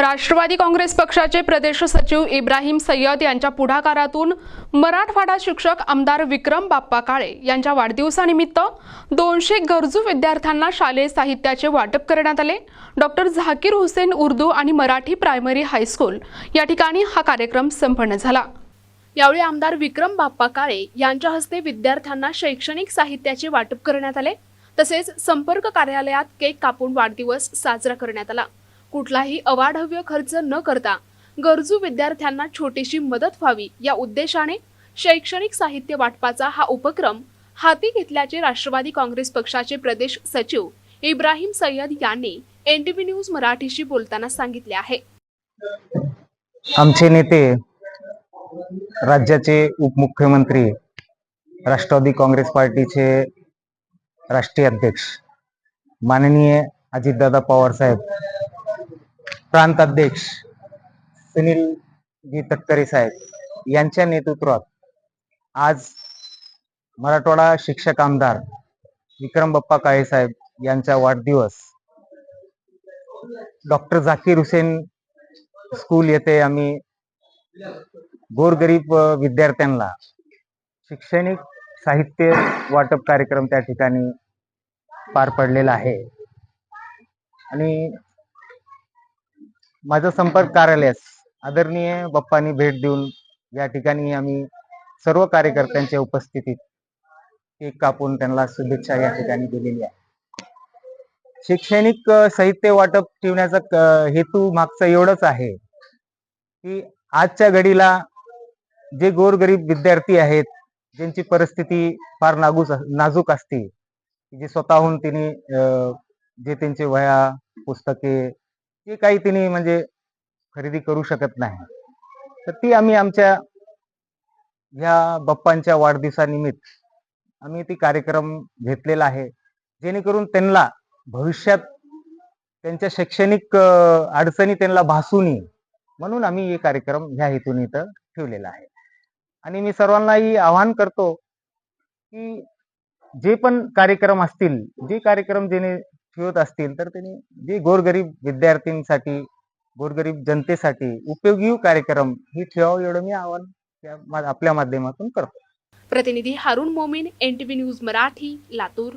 राष्ट्रवादी काँग्रेस पक्षाचे प्रदेश सचिव इब्राहिम सय्यद यांच्या पुढाकारातून मराठवाडा शिक्षक आमदार विक्रम बाप्पा काळे यांच्या वाढदिवसानिमित्त 200 गरजू विद्यार्थ्यांना शालेय साहित्याचे वाटप करण्यात आले। डॉक्टर झाकीर हुसेन उर्दू आणि मराठी प्रायमरी हायस्कूल या ठिकाणी हा कार्यक्रम संपन्न झाला। यावेळी आमदार विक्रम बाप्पा काळे यांच्या हस्ते विद्यार्थ्यांना शैक्षणिक साहित्याचे वाटप करण्यात आले। तसेच संपर्क कार्यालयात केक कापून वाढदिवस साजरा करण्यात आला। कुठलाही अवाढव्य खर्च न करता गरजू विद्यार्थ्यांना छोटीशी मदत व्हावी या उद्देशाने शैक्षणिक साहित्य वाटपाचा हा उपक्रम हाती घेतल्याचे राष्ट्रवादी काँग्रेस पक्षाचे प्रदेश सचिव इब्राहिम सय्यद यांनी एनटीव्ही न्यूज मराठीशी बोलताना सांगितले आहे। आमचे नेते राज्याचे उपमुख्यमंत्री राष्ट्रवादी काँग्रेस पार्टीचे राष्ट्रीय अध्यक्ष माननीय अजितदादा पवार साहेब, प्रांत अध्यक्ष सुनील जी तटकरे साहेब यांच्या नेतृत्वात आज मराठवाडा शिक्षक आमदार विक्रम बाप्पा काळे साहेब यांचा वाढदिवस डॉक्टर झाकीर हुसेन स्कूल येथे आम्ही गोरगरीब विद्यार्थ्यांना शैक्षणिक साहित्य वाटप कार्यक्रम त्या ठिकाणी पार पडलेला आहे। आणि माझं संपर्क कार्यालयास आदरणीय बाप्पांनी भेट देऊन या ठिकाणी आम्ही सर्व कार्यकर्त्यांच्या उपस्थितीत केक कापून त्यांना शुभेच्छा या ठिकाणी दिलेली आहे। शैक्षणिक साहित्य वाटप ठेवण्याचा हेतू मागचा एवढंच आहे की आजच्या घडीला जे गोरगरीब विद्यार्थी आहेत, ज्यांची परिस्थिती फार नाजूक असते, जे स्वतःहून तिने जे त्यांचे वह्या पुस्तके जे काही तिने म्हणजे खरेदी करू शकत नाही, तर ती आम्ही आमच्या ह्या बाप्पांच्या वाढदिवसानिमित्त आम्ही ती कार्यक्रम घेतलेला आहे, जेणेकरून त्यांना भविष्यात त्यांच्या शैक्षणिक अडचणी त्यांना भासू नये म्हणून आम्ही हे कार्यक्रम ह्या हेतून इथं ठेवलेला आहे। आणि मी सर्वांनाही आवाहन करतो की जे पण कार्यक्रम असतील, जे कार्यक्रम ज्याने ठेवत असतील, तर त्यांनी जे गोरगरीब विद्यार्थ्यांसाठी, गोरगरीब जनतेसाठी उपयोगी कार्यक्रम ही ठेवावं एवढं मी आवाहन आपल्या माध्यमातून करतो। प्रतिनिधी हारून मोमीन, एनटीव्ही न्यूज मराठी, लातूर।